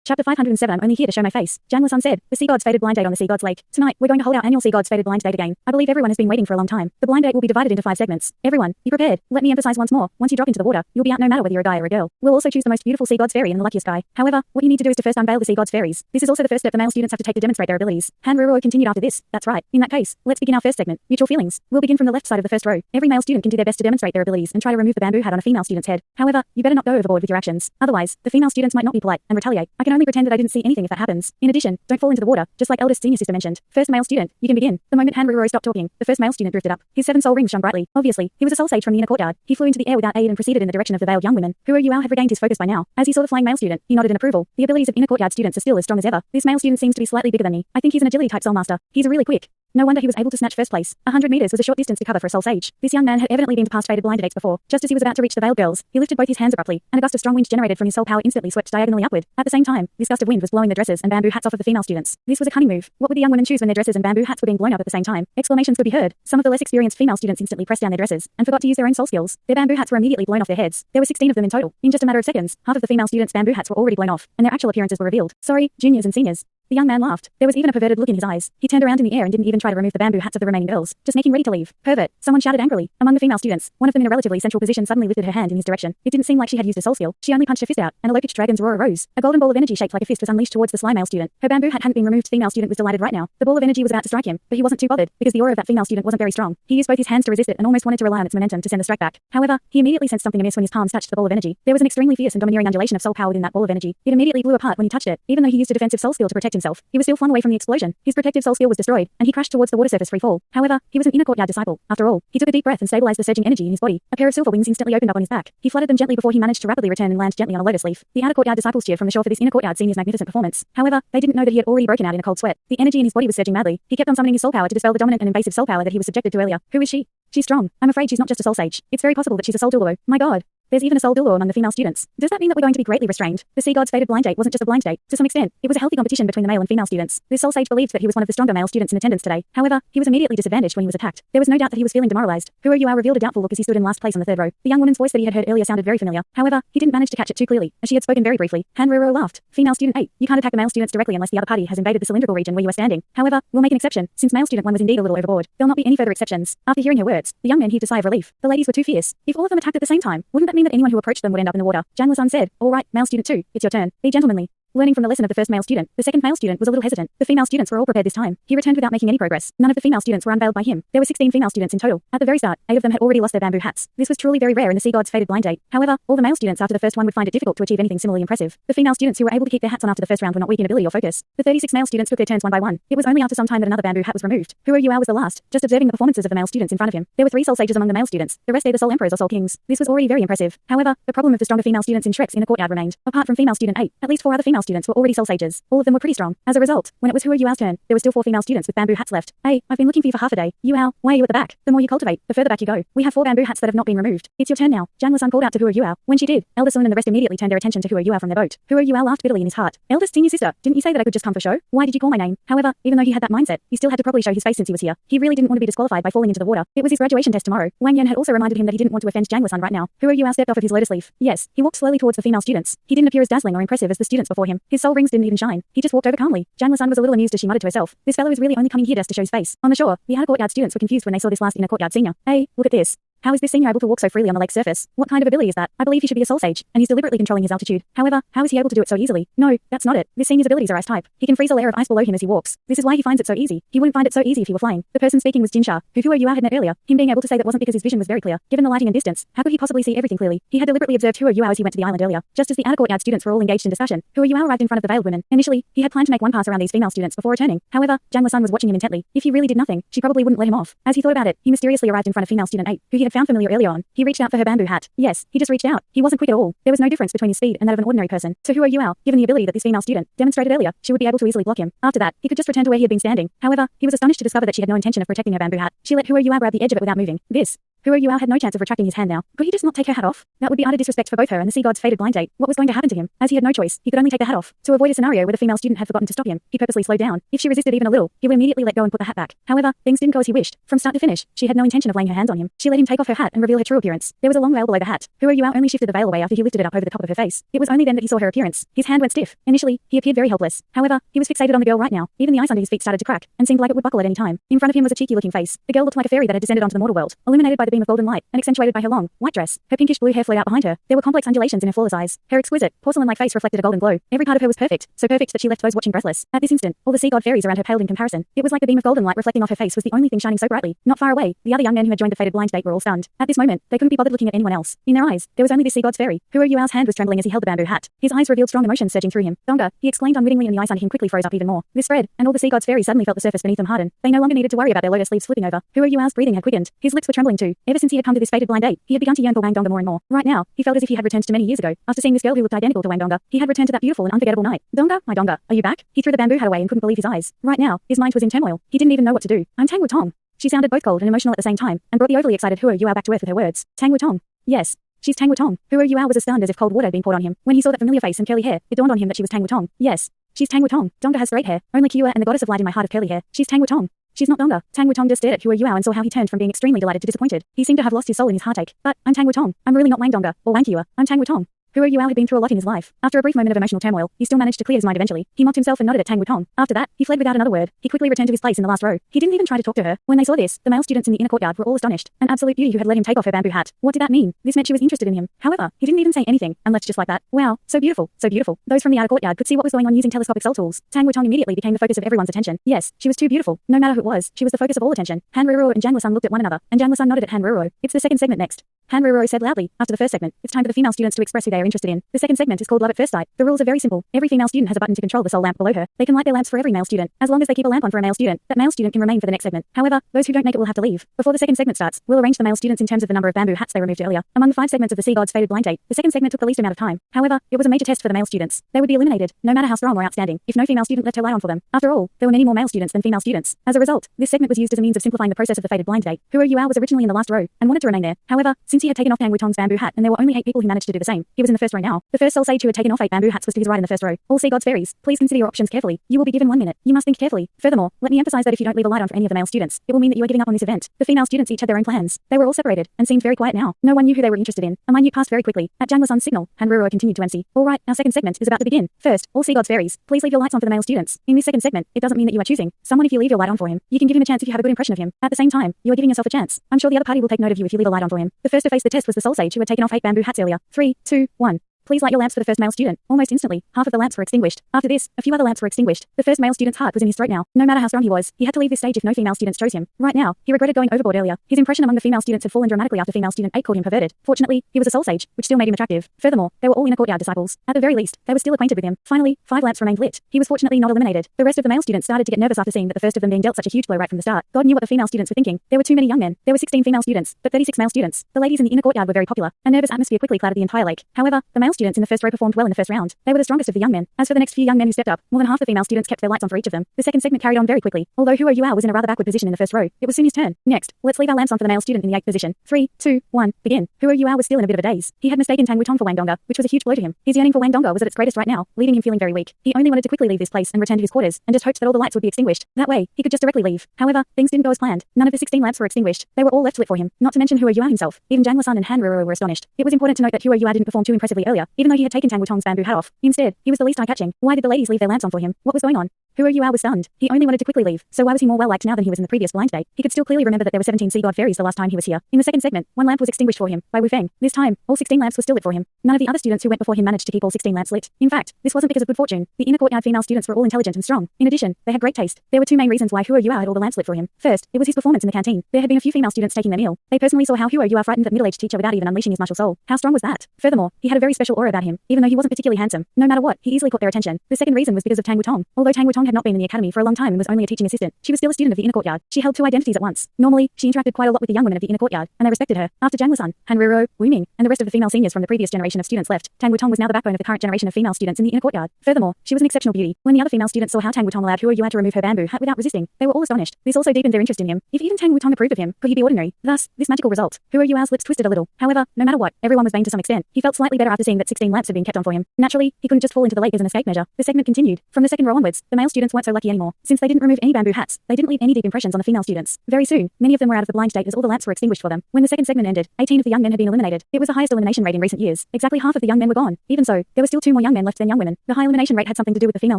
Chapter 507 I'm only here to show my face. Janla-san said. The Sea God's Fated Blind Date on the Sea God's Lake. Tonight, we're going to hold our annual Sea God's Fated Blind Date again. I believe everyone has been waiting for a long time. The blind date will be divided into 5 segments. Everyone, be prepared. Let me emphasize once more. Once you drop into the water, you'll be out no matter whether you're a guy or a girl. We'll also choose the most beautiful Sea God's fairy and the luckiest guy. However, what you need to do is to first unveil the Sea God's fairies. This is also the first step the male students have to take to demonstrate their abilities. Hanruo continued after this. That's right. In that case, let's begin our first segment. Mutual feelings. We'll begin from the left side of the first row. Every male student can do their best to demonstrate their abilities and try to remove the bamboo hat on a female student's head. However, you better not go overboard with your actions. Otherwise, the female students might not be polite and retaliate. I can only pretend that I didn't see anything if that happens. In addition, don't fall into the water, just like eldest senior sister mentioned. First male student, you can begin. The moment Hanruo stopped talking, the first male student drifted up. His 7 soul rings shone brightly. Obviously, he was a soul sage from the inner courtyard. He flew into the air without aid and proceeded in the direction of the veiled young women. Huo Yuhao had regained his focus by now. As he saw the flying male student, he nodded in approval. The abilities of inner courtyard students are still as strong as ever. This male student seems to be slightly bigger than me. I think he's an agility type soul master. He's really quick. No wonder he was able to snatch first place. 100 meters was a short distance to cover for a soul sage. This young man had evidently been to past fated blind dates before. Just as he was about to reach the veiled girls, he lifted both his hands abruptly, and a gust of strong wind generated from his soul power instantly swept diagonally upward. At the same time, this gust of wind was blowing the dresses and bamboo hats off of the female students. This was a cunning move. What would the young women choose when their dresses and bamboo hats were being blown up at the same time? Exclamations could be heard. Some of the less experienced female students instantly pressed down their dresses and forgot to use their own soul skills. Their bamboo hats were immediately blown off their heads. There were 16 of them in total. In just a matter of seconds, half of the female students' bamboo hats were already blown off, and their actual appearances were revealed. Sorry, juniors and seniors. The young man laughed. There was even a perverted look in his eyes. He turned around in the air and didn't even try to remove the bamboo hats of the remaining girls, just making ready to leave. Pervert! Someone shouted angrily. Among the female students, one of them in a relatively central position suddenly lifted her hand in his direction. It didn't seem like she had used a soul skill. She only punched her fist out, and a low-pitched dragon's roar arose. A golden ball of energy shaped like a fist was unleashed towards the sly male student. Her bamboo hat hadn't been removed. Female student was delighted right now. The ball of energy was about to strike him, but he wasn't too bothered, because the aura of that female student wasn't very strong. He used both his hands to resist it and almost wanted to rely on its momentum to send the strike back. However, he immediately sensed something amiss when his palms touched the ball of energy. There was an extremely fierce and domineering undulation of soul power within that ball of energy. It immediately blew apart when he touched it. Even though he used a defensive soul skill to protect himself, he was still flung away from the explosion. His protective soul skill was destroyed, and he crashed towards the water surface free fall. However, he was an inner courtyard disciple. After all, he took a deep breath and stabilized the surging energy in his body. A pair of silver wings instantly opened up on his back. He fluttered them gently before he managed to rapidly return and land gently on a lotus leaf. The outer courtyard disciples cheered from the shore for this inner courtyard senior's magnificent performance. However, they didn't know that he had already broken out in a cold sweat. The energy in his body was surging madly. He kept on summoning his soul power to dispel the dominant and invasive soul power that he was subjected to earlier. Who is she? She's strong. I'm afraid she's not just a soul sage. It's very possible that she's a soul Douluo. My god. There's even a soul Douluo among the female students. Does that mean that we're going to be greatly restrained? The Sea God's Fated Blind Date wasn't just a blind date. To some extent, it was a healthy competition between the male and female students. This soul sage believed that he was one of the stronger male students in attendance today. However, he was immediately disadvantaged when he was attacked. There was no doubt that he was feeling demoralized. Huo Yuhao revealed a doubtful look as he stood in last place on the third row. The young woman's voice that he had heard earlier sounded very familiar. However, he didn't manage to catch it too clearly, as she had spoken very briefly. Hanruo laughed. Female student 8, you can't attack the male students directly unless the other party has invaded the cylindrical region where you are standing. However, we'll make an exception, since male student 1 was indeed a little overboard. There'll not be any further exceptions. After hearing her words, the young man heaved a sigh of relief. The ladies were too fierce. If all of them attacked at the same time, wouldn't that mean that anyone who approached them would end up in the water? Janla-san said. All right, male student 2, it's your turn. Be gentlemanly. Learning from the lesson of the first male student, the second male student was a little hesitant. The female students were all prepared this time. He returned without making any progress. None of the female students were unveiled by him. There were 16 female students in total. At the very start, 8 of them had already lost their bamboo hats. This was truly very rare in the Sea God's Fated Blind Date. However, all the male students after the first one would find it difficult to achieve anything similarly impressive. The female students who were able to keep their hats on after the first round were not weak in ability or focus. The 36 male students took their turns one by one. It was only after some time that another bamboo hat was removed. Huo Yuhao was the last, just observing the performances of the male students in front of him. There were 3 soul sages among the male students. The rest either soul emperors or soul kings. This was already very impressive. However, the problem of the stronger female students in Shrek's inner courtyard remained. Apart from female student 8, at least 4 other female students were already soul sages. All of them were pretty strong. As a result, when it was Huo Yuao's turn, there were still 4 female students with bamboo hats left. Hey, I've been looking for you for half a day. Yuhao, why are you at the back? The more you cultivate, the further back you go. We have 4 bamboo hats that have not been removed. It's your turn now. Janla-san called out to Huo Yuhao. When she did, Elder Sun and the rest immediately turned their attention to Huo Yuhao from their boat. Huo Yuhao laughed bitterly in his heart. Eldest senior sister, didn't you say that I could just come for show? Why did you call my name? However, even though he had that mindset, he still had to properly show his face since he was here. He really didn't want to be disqualified by falling into the water. It was his graduation test tomorrow. Wang Yan had also reminded him that he didn't want to offend Janla-san right now. Huo Yuhao stepped off of his lotus leaf. Yes, he walked slowly towards the female students. He didn't appear as dazzling or impressive as the students before him. His soul rings didn't even shine. He just walked over calmly. Janla-san was a little amused as she muttered to herself. This fellow is really only coming here just to show his face. On the shore, the outer courtyard students were confused when they saw this last inner courtyard senior. Hey, look at this. How is this senior able to walk so freely on the lake's surface? What kind of ability is that? I believe he should be a soul sage, and he's deliberately controlling his altitude. However, how is he able to do it so easily? No, that's not it. This senior's abilities are ice-type. He can freeze a layer of ice below him as he walks. This is why he finds it so easy. He wouldn't find it so easy if he were flying. The person speaking was Jinsha, who Huo Yuhao had met earlier. Him being able to say that wasn't because his vision was very clear. Given the lighting and distance, how could he possibly see everything clearly? He had deliberately observed Huo Yuhao as he went to the island earlier. Just as the outer courtyard students were all engaged in discussion, Huo Yuhao arrived in front of the veiled women. Initially, he had planned to make one pass around these female students before returning. However, Janla-san was watching him intently. If he really did nothing, she probably wouldn't let him off. As he thought about it, he mysteriously arrived in front of female student 8, who he had found familiar earlier on. He reached out for her bamboo hat. Yes, he just reached out. He wasn't quick at all. There was no difference between his speed and that of an ordinary person. To Huo Yuhao, given the ability that this female student demonstrated earlier, she would be able to easily block him. After that, he could just return to where he had been standing. However, he was astonished to discover that she had no intention of protecting her bamboo hat. She let Huo Yuhao grab the edge of it without moving. This Huo Yuhao had no chance of retracting his hand now. Could he just not take her hat off? That would be utter disrespect for both her and the sea god's fated blind date. What was going to happen to him? As he had no choice, he could only take the hat off. To avoid a scenario where the female student had forgotten to stop him, he purposely slowed down. If she resisted even a little, he would immediately let go and put the hat back. However, things didn't go as he wished. From start to finish, she had no intention of laying her hands on him. She let him take off her hat and reveal her true appearance. There was a long veil below the hat. Huo Yuhao only shifted the veil away after he lifted it up over the top of her face. It was only then that he saw her appearance. His hand went stiff. Initially, he appeared very helpless. However, he was fixated on the girl right now. Even the ice under his feet started to crack, and seemed like it would buckle at any time. In front of him was a cheeky-looking face. The girl looked like a fairy that had descended onto the mortal world, illuminated by the beam of golden light, and accentuated by her long, white dress. Her pinkish blue hair flowed out behind her. There were complex undulations in her flawless eyes. Her exquisite, porcelain-like face reflected a golden glow. Every part of her was perfect, so perfect that she left those watching breathless. At this instant, all the sea god fairies around her paled in comparison. It was like the beam of golden light reflecting off her face was the only thing shining so brightly. Not far away, the other young men who had joined the fated blind date were all stunned. At this moment, they couldn't be bothered looking at anyone else. In their eyes, there was only this sea god's fairy. Huo Yuao's hand was trembling as he held the bamboo hat. His eyes revealed strong emotions surging through him. Donga, he exclaimed unwittingly, and the ice under him quickly froze up even more. This spread, and all the sea god's fairies suddenly felt the surface beneath them harden. They no longer needed to worry about their lotus leaves flipping over. Huo Yuao's breathing had quickened. His lips were trembling too. Ever since he had come to this fated blind date, he had begun to yearn for Wang Donga more and more. Right now, he felt as if he had returned to many years ago. After seeing this girl who looked identical to Wang Donga, he had returned to that beautiful and unforgettable night. Donga, my Donga, are you back? He threw the bamboo hat away and couldn't believe his eyes. Right now, his mind was in turmoil. He didn't even know what to do. I'm Tang Tong. She sounded both cold and emotional at the same time, and brought the overly excited Huo Yuhao back to earth with her words. Tang Tong. Yes. She's Tang Tong. Huo Yuhao was as stunned as if cold water had been poured on him. When he saw that familiar face and curly hair, it dawned on him that she was Tang Tong. Yes. She's Tang Tong. Donga has straight hair. Only Kua and the goddess of light in my heart have curly hair. She's Tang Tong. She's not Donga. Tang Tong just stared at Huo Yuhao and saw how he turned from being extremely delighted to disappointed. He seemed to have lost his soul in his heartache. But I'm Tang Tong. I'm really not Wang Donga or Wang Kua. I'm Tang Tong. Huo Yuhao had been through a lot in his life. After a brief moment of emotional turmoil, he still managed to clear his mind eventually. He mocked himself and nodded at Tang Tong. After that, he fled without another word. He quickly returned to his place in the last row. He didn't even try to talk to her. When they saw this, the male students in the inner courtyard were all astonished. An absolute beauty who had let him take off her bamboo hat. What did that mean? This meant she was interested in him. However, he didn't even say anything, and left just like that. Wow, so beautiful, so beautiful. Those from the outer courtyard could see what was going on using telescopic soul tools. Tang Tong immediately became the focus of everyone's attention. Yes, she was too beautiful. No matter who it was, she was the focus of all attention. Han Ruruo and Janwa-san looked at one another, and Janwa-san nodded at Han Ruruo. It's the second segment next. Han Ruruo said loudly, after the first segment, it's time for the female students to express who they are interested in. The second segment is called Love at First Sight. The rules are very simple. Every female student has a button to control the soul lamp below her. They can light their lamps for every male student. As long as they keep a lamp on for a male student, that male student can remain for the next segment. However, those who don't make it will have to leave. Before the second segment starts, we'll arrange the male students in terms of the number of bamboo hats they removed earlier. Among the 5 segments of the Sea God's fated blind date, the second segment took the least amount of time. However, it was a major test for the male students. They would be eliminated, no matter how strong or outstanding, if no female student left her light on for them. After all, there were many more male students than female students. As a result, this segment was used as a means of simplifying the process of the fated blind date. Huo Yuhao was originally in the last row, and wanted to remain there. However, since he had taken off Tang Tong's bamboo hat and there were only 8 people who managed to do the same, he was in the first row now. The first soul sage who had taken off 8 bamboo hats was to his right in the first row. All Sea God's fairies, please consider your options carefully. You will be given 1 minute. You must think carefully. Furthermore, let me emphasize that if you don't leave a light on for any of the male students, it will mean that you are giving up on this event. The female students each had their own plans. They were all separated, and seemed very quiet now. No one knew who they were interested in. A minute passed very quickly. At Janwa-san's signal, Han Ruruo continued to MC. All right, our second segment is about to begin. First, all Sea God's fairies, please leave your lights on for the male students. In this second segment, it doesn't mean that you are choosing someone if you leave your light on for him. You can give him a chance if you have a good impression of him. At the same time, you are giving yourself a chance. I'm sure the other party will take note of you if you leave a light on for him. The first to face the test was the soul sage who had taken off 8 bamboo hats earlier. 3, 2, 1. Please light your lamps for the first male student. Almost instantly, half of the lamps were extinguished. After this, a few other lamps were extinguished. The first male student's heart was in his throat now. No matter how strong he was, he had to leave this stage if no female students chose him. Right now, he regretted going overboard earlier. His impression among the female students had fallen dramatically after female student 8 called him perverted. Fortunately, he was a soul sage, which still made him attractive. Furthermore, they were all inner courtyard disciples. At the very least, they were still acquainted with him. Finally, 5 lamps remained lit. He was fortunately not eliminated. The rest of the male students started to get nervous after seeing that the first of them being dealt such a huge blow right from the start. God knew what the female students were thinking. There were too many young men. There were 16 female students, but 36 male students. The ladies in the inner courtyard were very popular. A nervous atmosphere quickly clouded the entire lake. However, the male students in the first row performed well in the first round. They were the strongest of the young men. As for the next few young men who stepped up, more than half the female students kept their lights on for each of them. The second segment carried on very quickly. Although Huo Yuhao was in a rather backward position in the first row, it was soon his turn. Next, let's leave our lamps on for the male student in the 8th position. 3, 2, 1, begin. Huo Yuhao was still in a bit of a daze. He had mistaken Tang Tong for Wang Donga, which was a huge blow to him. His yearning for Wang Donga was at its greatest right now, leaving him feeling very weak. He only wanted to quickly leave this place and return to his quarters, and just hoped that all the lights would be extinguished. That way, he could just directly leave. However, things didn't go as planned. None of the 16 lamps were extinguished. They were all left lit for him. Not to mention Huo Yuhao himself. Even Janwa-san and Han Ruruo were astonished. It was important to note that Huo Yuhao didn't perform too impressively earlier, even though he had taken Tang Tong's bamboo hat off. Instead, he was the least eye-catching. Why did the ladies leave their lamps on for him? What was going on? Huo Yuhao was stunned. He only wanted to quickly leave, so why was he more well-liked now than he was in the previous blind date? He could still clearly remember that there were 17 sea god fairies the last time he was here. In the second segment, 1 lamp was extinguished for him, by Wu Feng. This time, all 16 lamps were still lit for him. None of the other students who went before him managed to keep all 16 lamps lit. In fact, this wasn't because of good fortune. The inner courtyard female students were all intelligent and strong. In addition, they had great taste. There were 2 main reasons why Huo Yuhao had all the lamps lit for him. First, it was his performance in the canteen. There had been a few female students taking their meal. They personally saw how Huo Yuhao frightened that middle-aged teacher without even unleashing his martial soul. How strong was that? Furthermore, he had a very special aura about him, even though he wasn't particularly handsome. No matter what, he easily caught their attention. The second reason was because of Tang Tong. Although Tang Tong had not been in the academy for a long time and was only a teaching assistant. She was still a student of the inner courtyard. She held two identities at once. Normally, she interacted quite a lot with the young women of the inner courtyard, and they respected her. After Zhang Luosun, Han Ruo, Wu Ming, and the rest of the female seniors from the previous generation of students left, Tang Wutong was now the backbone of the current generation of female students in the inner courtyard. Furthermore, she was an exceptional beauty. When the other female students saw how Tang Wutong allowed Huo Yuhao to remove her bamboo hat without resisting, they were all astonished. This also deepened their interest in him. If even Tang Wutong approved of him, could he be ordinary? Thus, this magical result. Huo Yuao's lips twisted a little. However, no matter what, everyone was vain to some extent. He felt slightly better after seeing that 16 lamps had been kept on for him. Naturally, he couldn't just fall into the lake as an escape measure. The segment continued. From the second row onwards, the male students weren't so lucky anymore. Since they didn't remove any bamboo hats, they didn't leave any deep impressions on the female students. Very soon, many of them were out of the blind state as all the lamps were extinguished for them. When the second segment ended, 18 of the young men had been eliminated. It was the highest elimination rate in recent years. Exactly half of the young men were gone. Even so, there were still 2 more young men left than young women. The high elimination rate had something to do with the female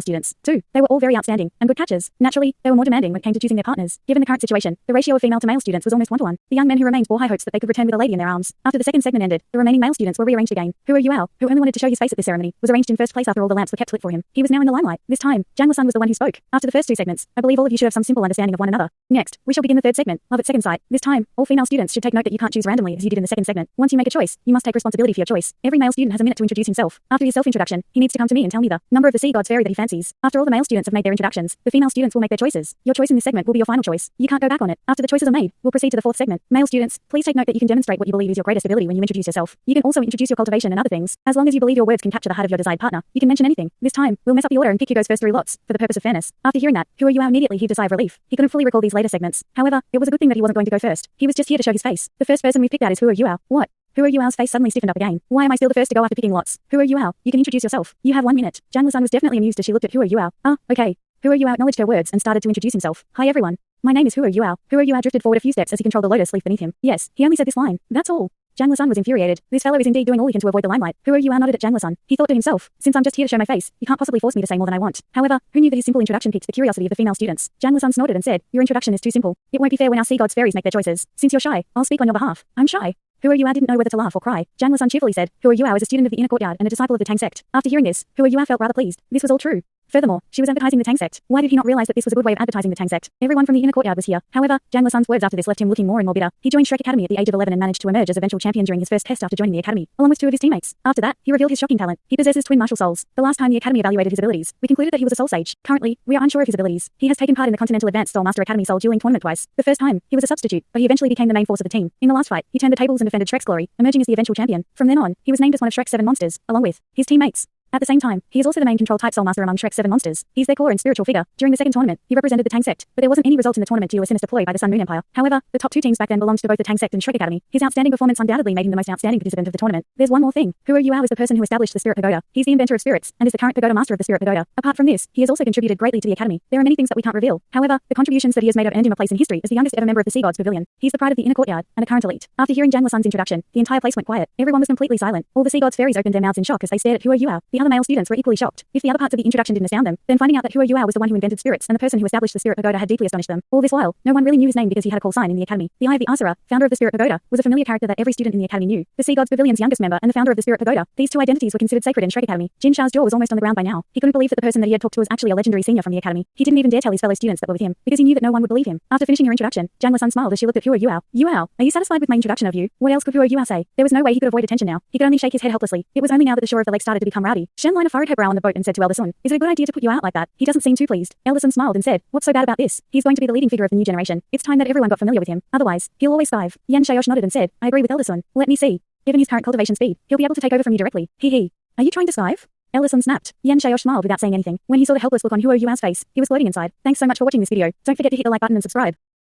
students, too. They were all very outstanding and good catchers. Naturally, they were more demanding when it came to choosing their partners. Given the current situation, the ratio of female to male students was almost 1 to 1. The young men who remained bore high hopes that they could return with a lady in their arms. After the second segment ended, the remaining male students were rearranged again. Huo Yuhao, who only wanted to show his face at this ceremony, was arranged in first place after all the lamps were kept lit for him. He was now in the limelight. This time, Zhang Luosun was the one who spoke. After the first 2 segments, I believe all of you should have some simple understanding of one another. Next, we shall begin the third segment, love at second sight. This time, all female students should take note that you can't choose randomly as you did in the second segment. Once you make a choice, you must take responsibility for your choice. Every male student has a minute to introduce himself. After his self-introduction, he needs to come to me and tell me the number of the sea god's fairy that he fancies. After all the male students have made their introductions, the female students will make their choices. Your choice in this segment will be your final choice. You can't go back on it. After the choices are made, we'll proceed to the fourth segment. Male students, please take note that you can demonstrate what you believe is your greatest ability when you introduce yourself. You can also introduce your cultivation and other things. As long as you believe your words can capture the heart of your desired partner, you can mention anything. This time, we'll mess up the order and pick who goes first 3 lots, for the purpose of fairness. After hearing that, Huo Yuhao immediately heaved a sigh of relief. He couldn't fully recall these later segments. However, it was a good thing that he wasn't going to go first. He was just here to show his face. The first person we picked out is Huo Yuhao. What? Huo Yuao's face suddenly stiffened up again. Why am I still the first to go after picking lots? Huo Yuhao, you can introduce yourself. You have 1 minute. Zhang Luosun was definitely amused as she looked at Huo Yuhao. Okay. Huo Yuhao acknowledged her words and started to introduce himself. Hi everyone. My name is Huo Yuhao. Huo Yuhao drifted forward a few steps as he controlled the lotus leaf beneath him. Yes, he only said this line. That's all. Zhang Luosun was infuriated. This fellow is indeed doing all he can to avoid the limelight. Huo Yuhao nodded at Zhang Luosun. He thought to himself, since I'm just here to show my face, you can't possibly force me to say more than I want. However, who knew that his simple introduction piqued the curiosity of the female students? Zhang Luosun snorted and said, your introduction is too simple. It won't be fair when our sea god's fairies make their choices. Since you're shy, I'll speak on your behalf. I'm shy. Huo Yuhao didn't know whether to laugh or cry. Zhang Luosun cheerfully said, Huo Yuhao is a student of the inner courtyard and a disciple of the Tang Sect. After hearing this, Huo Yuhao felt rather pleased. This was all true. Furthermore, she was advertising the Tang Sect. Why did he not realize that this was a good way of advertising the Tang Sect? Everyone from the inner courtyard was here. However, Zhang Luosun's words after this left him looking more and more bitter. He joined Shrek Academy at the age of 11 and managed to emerge as eventual champion during his first test after joining the academy, along with 2 of his teammates. After that, he revealed his shocking talent. He possesses twin martial souls. The last time the academy evaluated his abilities, we concluded that he was a soul sage. Currently, we are unsure of his abilities. He has taken part in the Continental Advanced Soul Master Academy Soul Dueling Tournament twice. The first time, he was a substitute, but he eventually became the main force of the team. In the last fight, he turned the tables and defended Shrek's glory, emerging as the eventual champion. From then on, he was named as one of Shrek's 7 monsters, along with his teammates. At the same time, he is also the main control type soul master among Shrek's 7 monsters. He's their core and spiritual figure. During the second tournament, he represented the Tang Sect, but there wasn't any result in the tournament due to a sinister ploy by the Sun Moon Empire. However, the top 2 teams back then belonged to both the Tang Sect and Shrek Academy. His outstanding performance undoubtedly made him the most outstanding participant of the tournament. There's one more thing. Huo Yuhao is the person who established the Spirit Pagoda. He's the inventor of spirits, and is the current Pagoda master of the Spirit Pagoda. Apart from this, he has also contributed greatly to the academy. There are many things that we can't reveal. However, the contributions that he has made have earned him a place in history as the youngest ever member of the Sea Gods Pavilion. He's the pride of the inner courtyard, and a current elite. After hearing Zhang Luosun's introduction, the entire place went quiet. Everyone was completely silent. All the Sea Gods fairies opened their mouths in shock as they stared at Huo Yuhao. The other male students were equally shocked. If the other parts of the introduction didn't astound them, then finding out that Huo Yuhao was the one who invented spirits and the person who established the Spirit Pagoda had deeply astonished them. All this while, no one really knew his name because he had a call sign in the academy. The Eye of the Asura, founder of the Spirit Pagoda, was a familiar character that every student in the academy knew. The Sea Gods Pavilion's youngest member and the founder of the Spirit Pagoda. These 2 identities were considered sacred in Shrek Academy. Jin Shao's jaw was almost on the ground by now. He couldn't believe that the person that he had talked to was actually a legendary senior from the academy. He didn't even dare tell his fellow students that were with him because he knew that no one would believe him. After finishing her introduction, Zhang Luosun smiled as she looked at Huo Yuhao. Yuhao, are you satisfied with my introduction of you? What else could Huo Yuhao say? There was no way he could avoid attention now. He could only shake his head helplessly. It was only now that the shore of the lake started to become rowdy. Shen Lina furrowed her brow on the boat and said to Elder Sun, is it a good idea to put you out like that? He doesn't seem too pleased. Elder Sun smiled and said, what's so bad about this? He's going to be the leading figure of the new generation. It's time that everyone got familiar with him. Otherwise, he'll always thrive. Yan Shaosh nodded and said, I agree with Elder Sun. Let me see. Given his current cultivation speed, he'll be able to take over from you directly. Hee. Are you trying to skive? Elder Sun snapped. Yan Shaosh smiled without saying anything. When he saw the helpless look on Huo Yuao's face, he was gloating inside. Thanks so much for watching this video. Don't forget to hit the like button and subscribe.